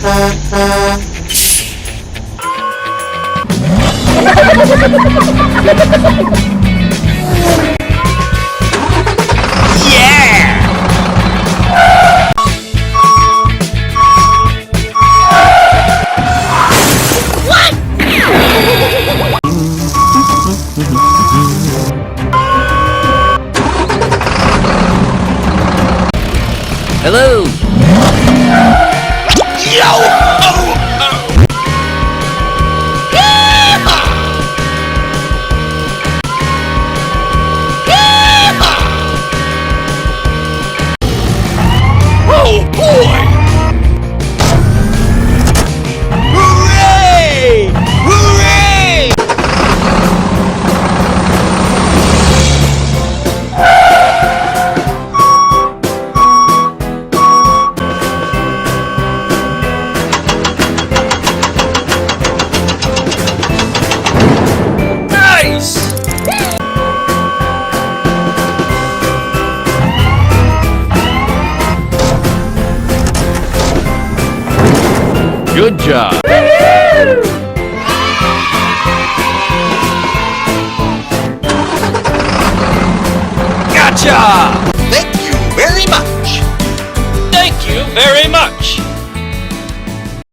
Hello! Oh boy! Hooray! Hooray! Nice! Good job! Gotcha! Thank you very much! Thank you very much!